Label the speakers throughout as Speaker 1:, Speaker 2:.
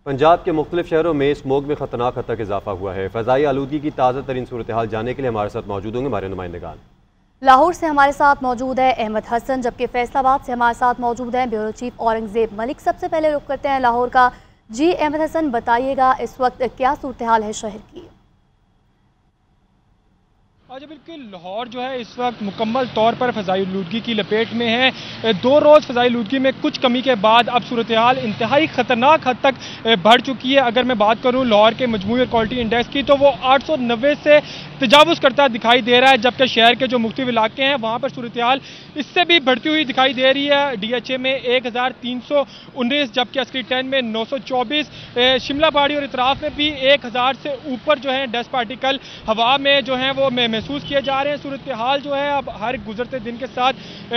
Speaker 1: पंजाब के मुख्तलिफ शहरों में स्मोक में खतरनाक हद तक इजाफा हुआ है। फ़ज़ाई आलूदगी की ताज़ा तरीन सूरत हाल जानने के लिए हमारे साथ मौजूद होंगे हमारे नुमाइंदगान।
Speaker 2: लाहौर से हमारे साथ मौजूद है अहमद हसन, जबकि फैसलाबाद से हमारे साथ मौजूद हैं ब्यूरो चीफ औरंगजेब मलिक। सबसे पहले रुख करते हैं लाहौर का। जी अहमद हसन, बताइएगा इस वक्त क्या सूरत हाल है शहर की?
Speaker 3: आज बिल्कुल लाहौर जो है इस वक्त मुकम्मल तौर पर फ़ज़ाई आलूदगी की लपेट में है। 2 रोज़ फ़ज़ाई आलूदगी में कुछ कमी के बाद अब सूरत हाल इंतहाई ख़तरनाक हद तक बढ़ चुकी है। अगर मैं बात करूँ लाहौर के मजमूई और क्वालिटी इंडेक्स की, तो वो 890 से तजावुज़ करता दिखाई दे रहा है, जबकि शहर के जो मुख्तलिफ इलाके हैं वहाँ पर सूरत हाल इससे भी बढ़ती हुई दिखाई दे रही है। DHA में 1319, जबकि अस्करी 10 में 924, शिमला पहाड़ी और इतराफ़ में भी 1000 से ऊपर जो है डस्ट पार्टिकल हवा में जो है वो महसूस किए जा रहे हैं। सूरत हाल जो है अब हर गुजरते दिन के साथ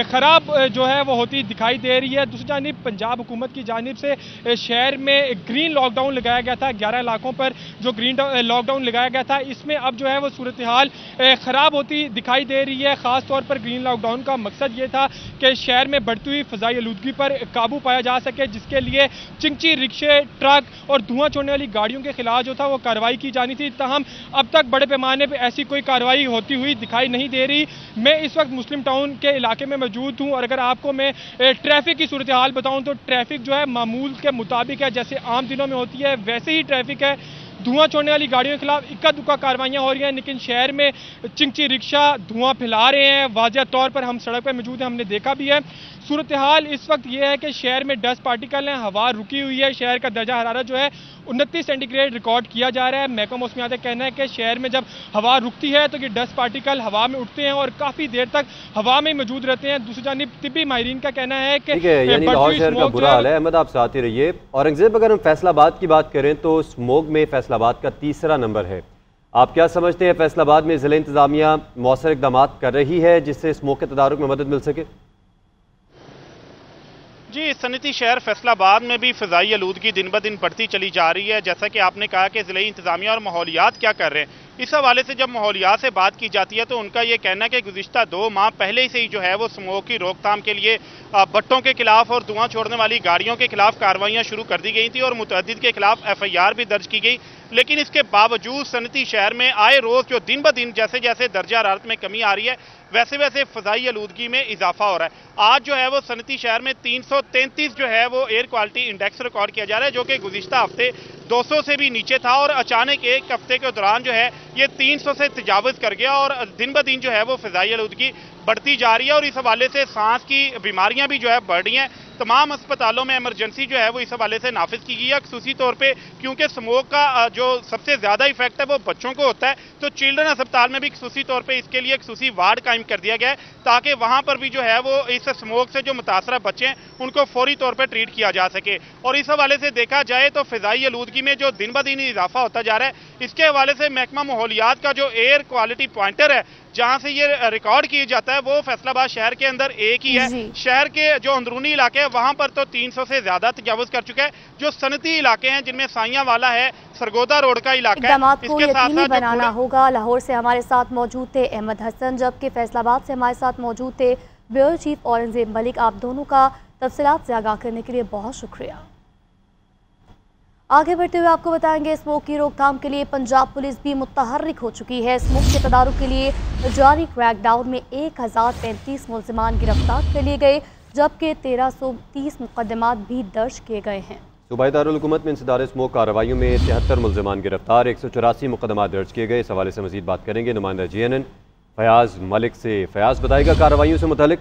Speaker 3: ख़राब जो है वो होती दिखाई दे रही है। दूसरी जानिब पंजाब हुकूमत की जानिब से शहर में ग्रीन लॉकडाउन लगाया गया था। 11 इलाकों पर जो ग्रीन लॉकडाउन लगाया गया था, इसमें अब जो है वो सूरत हाल ख़राब होती दिखाई दे रही है। ख़ास तौर पर ग्रीन लॉकडाउन का मकसद ये था कि शहर में बढ़ती हुई फ़ज़ाई आलूदगी पर काबू पाया जा सके, जिसके लिए चिंची, रिक्शे, ट्रक और धुआं छोड़ने वाली गाड़ियों के खिलाफ जो था वो कार्रवाई की जानी थी। ताहम अब तक बड़े पैमाने पर ऐसी कोई कार्रवाई होती हुई दिखाई नहीं दे रही। मैं इस वक्त मुस्लिम टाउन के इलाके में मौजूद हूं और अगर आपको मैं ट्रैफिक की सूरत हाल बताऊं तो ट्रैफिक जो है मामूल के मुताबिक है, जैसे आम दिनों में होती है वैसे ही ट्रैफिक है। धुआं छोड़ने वाली गाड़ियों के खिलाफ इक्का दुक्का कार्रवाइयां हो रही हैं, लेकिन शहर में चिंची रिक्शा धुआं फैला रहे हैं। वाज़ह तौर पर हम सड़क पर मौजूद हैं, हमने देखा भी है। सूरत हाल इस वक्त यह है कि शहर में डस्ट पार्टिकल हैं, हवा रुकी हुई है। शहर का दर्जा हरारत जो है 29 सेंटीग्रेड रिकॉर्ड किया जा रहा है। महकमा मौसमियात का कहना है कि शहर में जब हवा रुकती है तो ये डस्ट पार्टिकल हवा में उठते हैं और काफ़ी देर तक हवा में मौजूद रहते हैं। दूसरी जानिब तिब्बी माहिरीन का कहना है कि
Speaker 1: लाहौर शहर का बुरा हाल है। अहमद, आप साथ ही रहिए। औरंगजेब, अगर हम फैसलाबाद की बात करें तो स्मोक में फैसलाबाद का तीसरा नंबर है। आप क्या समझते हैं, फैसलाबाद में ज़िला इंतजामिया मौसर इक़दाम कर रही है जिससे स्मोक के तदारुक में मदद मिल सके?
Speaker 4: जी, सनती शहर फैसलाबाद में भी फ़ज़ाई आलूदगी दिन ब दिन बढ़ती चली जा रही है। जैसा कि आपने कहा कि ज़िला इंतजामिया और माहौलियात क्या कर रहे हैं, इस हवाले से जब माहौलियात से बात की जाती है तो उनका ये कहना है कि गुज़िश्ता 2 माह पहले से ही जो है वो स्मोक की रोकथाम के लिए भट्टों के खिलाफ और धुआं छोड़ने वाली गाड़ियों के खिलाफ कार्रवाइयाँ शुरू कर दी गई थी और मुतअद्दिद के खिलाफ FIR भी दर्ज की गई। लेकिन इसके बावजूद सनती शहर में आए रोज़ जो दिन ब दिन जैसे जैसे दर्जा हरारत में कमी आ रही है, वैसे वैसे फ़ज़ाई आलूदगी में इजाफा हो रहा है। आज जो है वो सनती शहर में 333 जो है वो एयर क्वालिटी इंडेक्स रिकॉर्ड किया जा रहा है, जो कि गुज़िश्ता हफ्ते 200 से भी नीचे था और अचानक एक हफ्ते के दौरान जो है ये 300 से तजावुज़ कर गया और दिन ब दिन जो है वो फ़ज़ाई आलूदगी बढ़ती जा रही है। और इस हवाले से सांस की बीमारियां भी जो है बढ़ रही हैं। तमाम अस्पतालों में इमरजेंसी जो है वो इस हवाले से नाफिज की गई है, खसूसी तौर पे क्योंकि स्मोक का जो सबसे ज़्यादा इफेक्ट है वो बच्चों को होता है, तो चिल्ड्रन अस्पताल में भी खसूसी तौर पे इसके लिए खसूसी वार्ड कायम कर दिया गया है ताकि वहाँ पर भी जो है वो इस स्मोक से जो मुतासरा बच्चे हैं उनको फौरी तौर पर ट्रीट किया जा सके। और इस हवाले से देखा जाए तो फ़ज़ाई आलूदगी में जो दिन ब दिन इजाफा होता जा रहा है, इसके हवाले से महकमा माहौलियात का जो एयर क्वालिटी पॉइंटर है जहां से ये रिकॉर्ड किया जाता है वो फैसलाबाद शहर के अंदर एक ही है। शहर के जो अंदरूनी इलाके हैं वहां पर तो 300 से ज्यादा तजावुज कर चुका है। जो सनती इलाके हैं जिनमें साइयां वाला है, सरगोदा रोड का इलाका है,
Speaker 2: इसके साथ बनाना होगा। लाहौर से हमारे साथ मौजूद थे अहमद हसन, जबकि फैसलाबाद से हमारे साथ मौजूद थे ब्यूरो चीफ औरंगजेब मलिक। आप दोनों का तफसीलात से आगाह करने के लिए बहुत शुक्रिया। आगे बढ़ते हुए आपको बताएंगे, स्मोक की रोकथाम के लिए पंजाब पुलिस भी मुतहर्रिक हो चुकी है। स्मोक के तदारुक के लिए जारी क्रैकडाउन में 1035 मुल्ज़िमान गिरफ्तार कर लिए गए, जबकि 1330 मुकदमात भी दर्ज किए गए हैं।
Speaker 1: सूबाई दारुल हुकूमत में इंसदार स्मोक कार्रवाइयों में 73 मुल्ज़िमान गिरफ्तार, 184 मुकदमात दर्ज किए गए। इस हवाले से मजीद बात करेंगे नुमाइंदा GNN फयाज मलिक से। फयाज, बताएगा कार्रवाइयों से मुतालिक।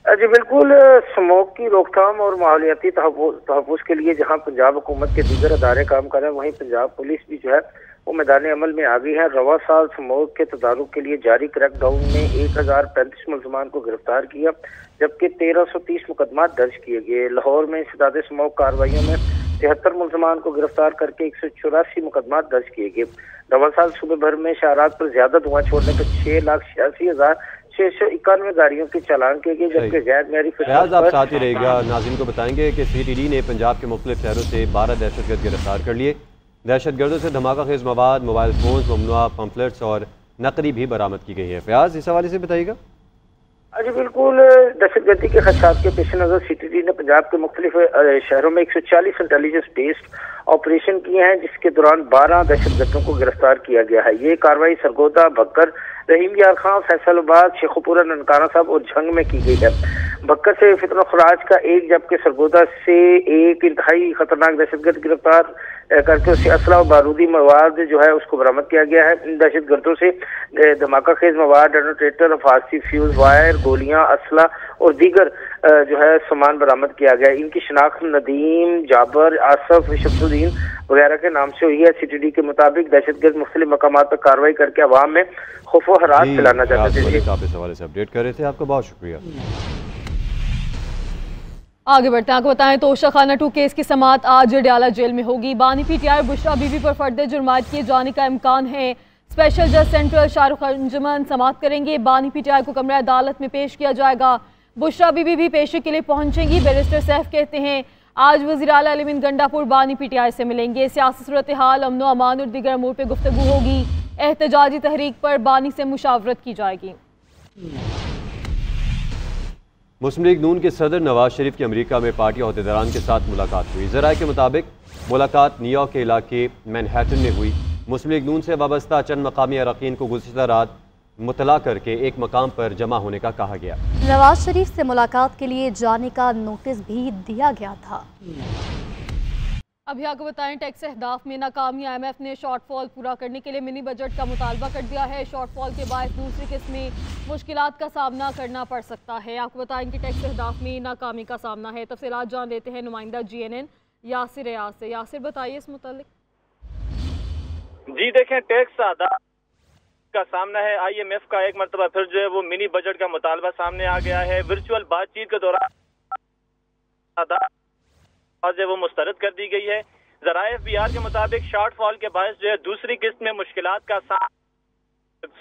Speaker 5: जी बिल्कुल, स्मोक की रोकथाम और माहौलियाती तहफ़्फ़ुज़ के लिए जहां पंजाब हुकूमत के दीगर अदारे काम कर रहे हैं, वहीं पंजाब पुलिस भी जो है वो मैदान अमल में आ गई है। रवा साल स्मोक के तदारुक के लिए जारी क्रैकडाउन में 1035 मुल्ज़िमान को गिरफ्तार किया, जबकि 1330 मुकदमात दर्ज किए गए। लाहौर में इंसदाद स्मोक कार्रवाइयों में 73 मुल्ज़िमान को गिरफ्तार करके 184 मुकदमात दर्ज किए गए। रवा साल सूबे भर में शहरात पर ज्यादा धुआं छोड़ने पर 6,86,691 गाड़ियों के चालान किए गए, जबकि गैर मेरी
Speaker 1: फयाज, आप साथ ही रहेगा। नाज़रीन को बताएंगे कि CTD ने पंजाब के मुख्तलिफ शहरों से 12 दहशतगर्द गिरफ्तार कर लिए। दहशतगर्दों से धमाका खेज मवाद, मोबाइल फोन, ममनुआ पम्फलेट्स और नकदी भी बरामद की गई है। फयाज, इस हवाले से बताइएगा।
Speaker 5: जी बिल्कुल, दहशतगर्दी के खदशात के पेश नज़र CTD ने पंजाब के मुख्तलिफ शहरों में 140 इंटेलिजेंस बेस्ड ऑपरेशन किए हैं, जिसके दौरान 12 दहशतगर्दों को गिरफ्तार किया गया है। ये कार्रवाई सरगोदा, बक्कर, रहीम यार खां, फैसलाबाद, शेखुपुरा, ननकाना साहब और झंग में की गई है। बक्कर से फितन खराज का एक, जबकि सरगोदा से एक इंतहाई खतरनाक दहशतगर्द गिरफ्तार करके उससे असला और बारूदी मवाद जो है उसको बरामद किया गया है। इन दहशतगर्दों से धमाका खेज मवाद, डेटोनेटर, फारसी फ्यूज वायर, गोलियां, असला और दीगर जो है सामान बरामद किया गया है। इनकी शनाख्त नदीम, जाबर, आसफ, शमसुद्दीन वगैरह के नाम से हुई है। CTD के मुताबिक दहशतगर्द मुख्तलिफ मकामात पर कार्रवाई करके अवाम में खौफ व हरास फैलाना चाहते थे।
Speaker 1: आप इस हवाले से अपडेट कर रहे थे, आपका बहुत शुक्रिया।
Speaker 6: आगे बढ़ते हैं, आपको बताएं तोशा खाना 2 केस की समाअत आज डयाला जेल में होगी। बानी PTI बुशरा बीबी पर फर्द जुर्मात किए जाने का इम्कान है। स्पेशल जज सेंट्रल शाहरुख अंजुमन समाअत करेंगे। बानी PTI को कमरा अदालत में पेश किया जाएगा। बुशरा बीबी भी पेशी के लिए पहुंचेंगी। बैरिस्टर सैफ कहते हैं आज वज़ीर आला अली गंडापुर बानी PTI से मिलेंगे। सियासी सूरत हाल, अमन अमान और दीगर अमूर पर गुफ्तगू होगी। एहतजाजी तहरीक पर बानी से मुशावरत की जाएगी।
Speaker 1: मुस्लिम लीग नून के सदर नवाज शरीफ की अमेरिका में पार्टी अहदेदारान के साथ मुलाकात हुई। ज़राए के मुताबिक मुलाकात न्यूयॉर्क के इलाके मैनहट्टन में हुई। मुस्लिम लीग नून से वाबस्ता चंद मकामी अरकान को गुज़िश्ता रात मुतला करके एक मकाम पर जमा होने का कहा गया।
Speaker 2: नवाज शरीफ से मुलाकात के लिए जाने का नोटिस भी दिया गया था।
Speaker 6: अभी आपको बताएं टैक्स अहदाफ में नाकामी। IMF ने शॉर्टफॉल पूरा करने के लिए मिनी बजट का मुतालबा कर दिया है। शॉर्टफॉल के बाद दूसरी किस्त में मुश्किलात का सामना करना पड़ सकता है। आपको बताएं कि टैक्स अहदाफ में नाकामी का सामना है। तफसीलात जान लेते हैं नुमाइंदा GNN यासिर रियाज से। यासिर बताइए इस मुतालिक।
Speaker 7: जी देखें, टैक्स अहदाफ का सामना है। IMF का एक मरतबा फिर जो है वो मिनी बजट का मुतालबा सामने आ गया है। वर्चुअल बातचीत के दौरान वो मुस्तरद कर दी गई है। ज़राए FBR के मुताबिक शॉर्टफॉल के बायस जो है दूसरी किस्त में मुश्किलात का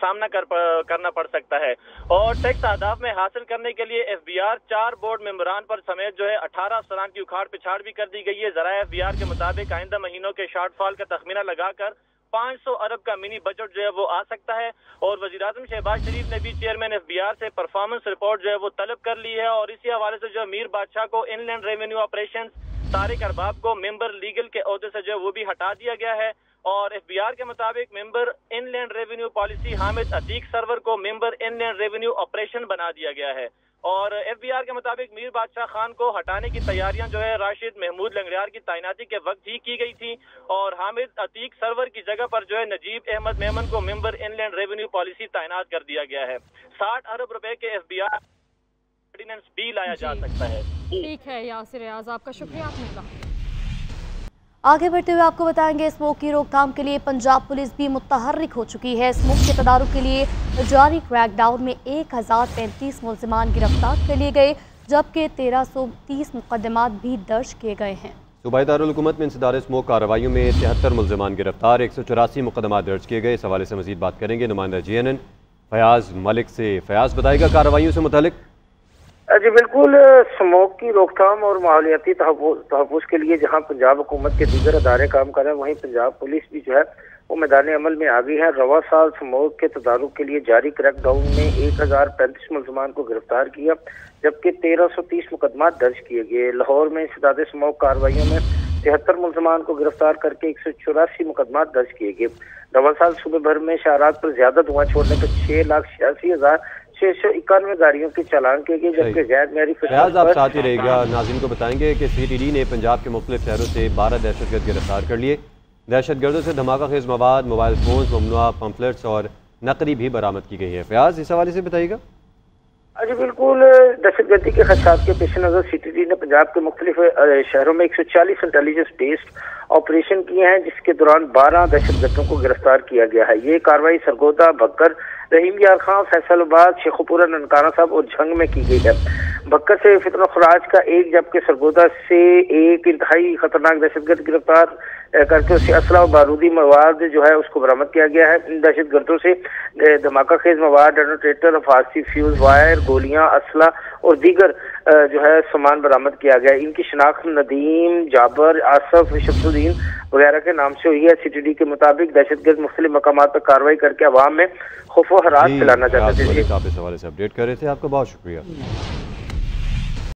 Speaker 7: सामना करना पड़ सकता है। और टैक्स अहदाफ में हासिल करने के लिए FBR 4 बोर्ड मेंबरान पर समेत जो है 18 अफसरान की उखाड़ पिछाड़ भी कर दी गई है। ज़राए FBR के मुताबिक आइंदा महीनों के शॉर्टफॉल का तखमीना लगाकर 500 अरब का मिनी बजट जो है वो आ सकता है। और वज़ीर-ए-आज़म शहबाज शरीफ ने भी चेयरमैन FBR से परफॉर्मेंस रिपोर्ट जो है वो तलब कर ली है। और इसी हवाले से जो मीर बादशाह को inland revenue operation, Tariq Arbab को मेंबर लीगल के ओहदे से जो है वो भी हटा दिया गया है। और FBR के मुताबिक member inland revenue policy Hamid Atiq Sarwar को मेंबर इनलैंड रेवेन्यू ऑपरेशन बना दिया गया है। और FBR के मुताबिक मीर बादशाह खान को हटाने की तैयारियां जो है राशिद महमूद लंगड़ियार की तैनाती के वक्त ही की गई थी। और हामिद अतीक सरवर की जगह पर जो है नजीब अहमद मेमन को मेंबर इनलैंड रेवेन्यू पॉलिसी तैनात कर दिया गया है। 60 अरब रुपए के FBR ऑर्डिनेंस भी लाया जा सकता है।
Speaker 6: ठीक है यासिर रियाज, आपका शुक्रिया। आपने कहा
Speaker 2: आगे बढ़ते हुए आपको बताएंगे स्मोक की रोकथाम के लिए पंजाब पुलिस भी मुतहर्रिक हो चुकी है। स्मोक के तदारुक के लिए जारी क्रैकडाउन में 1035 मुल्ज़िमान गिरफ्तार कर लिए गए, जबकि 1330 मुकदमात भी दर्ज किए गए हैं।
Speaker 1: सूबाई दारुल हुकूमत में इंसदार स्मोक कार्रवाइयों में 73 मुल्ज़िमान गिरफ्तार, 184 मुकदमात दर्ज किए गए। इस हवाले से मजीद बात करेंगे नुमाइंदा GNN फयाज मलिक से। फयाज बताएगा कार्रवाइयों से मुतालिक।
Speaker 5: जी बिल्कुल, स्मोक की रोकथाम और माहौलियाती तहफ़्फ़ुज़ के लिए जहां पंजाब हुकूमत के दीगर अदारे काम कर रहे हैं, वहीं पंजाब पुलिस भी जो है वो मैदान अमल में आ गई है। रवा साल स्मोक के तदारुक के लिए जारी क्रैकडाउन में 1035 मुल्ज़िमान को गिरफ्तार किया, जबकि 1330 मुकदमात दर्ज किए गए। लाहौर में इंसदाद स्मोक कार्रवाइयों में 73 मुल्ज़िमान को गिरफ्तार करके 184 मुकदमात दर्ज किए गए। रवा साल सूबे भर में शहरात पर ज्यादा धुआं छोड़ने पर 6,86,691 गाड़ियों के चालान किए गए, जबकि गैर मेरी
Speaker 1: फयाज आप साथ ही रहेगा। नाज़रीन को बताएंगे कि CTD ने पंजाब के मुख्तलिफ शहरों से 12 दहशतगर्द गिरफ्तार कर लिए। दहशतगर्दों से धमाका खेज मवाद, मोबाइल फोन, ममनुआ पम्फलेट्स और नकदी भी बरामद की गई है। फयाज इस हवाले से बताइएगा।
Speaker 5: जी बिल्कुल, दहशतगर्दी के खदशात के पेश नज़र CTD ने पंजाब के मुख्तलिफ शहरों में 140 इंटेलिजेंस बेस्ड ऑपरेशन किए हैं, जिसके दौरान 12 दहशतगर्दों को गिरफ्तार किया गया है। ये कार्रवाई सरगोदा, बक्कर, रहीम यार खां, फैसलाबाद, शेखुपुरा, ननकाना साहब और झंग में की गई है। बक्कर से फितन खराज का एक, जबकि सरगोदा से एक इंतहाई खतरनाक दहशतगर्द गिरफ्तार करके उससे असला और बारूदी मवाद जो है उसको बरामद किया गया है। इन दहशतगर्दों से धमाका खेज मवाद, डेटोनेटर, फारसी फ्यूज वायर, गोलियां, असला और दीगर जो है सामान बरामद किया गया। इनकी शनाख्त नदीम, जाबर, आसफ, शमसुद्दीन वगैरह के नाम से हुई है। सीटीडी के मुताबिक दहशतगर्द मुख्तलिफ मकामात पर कार्रवाई करके अवाम में खौफ व हरास फैलाना चाहते थे।
Speaker 1: आप इस हवाले से अपडेट कर रहे थे, आपका बहुत शुक्रिया।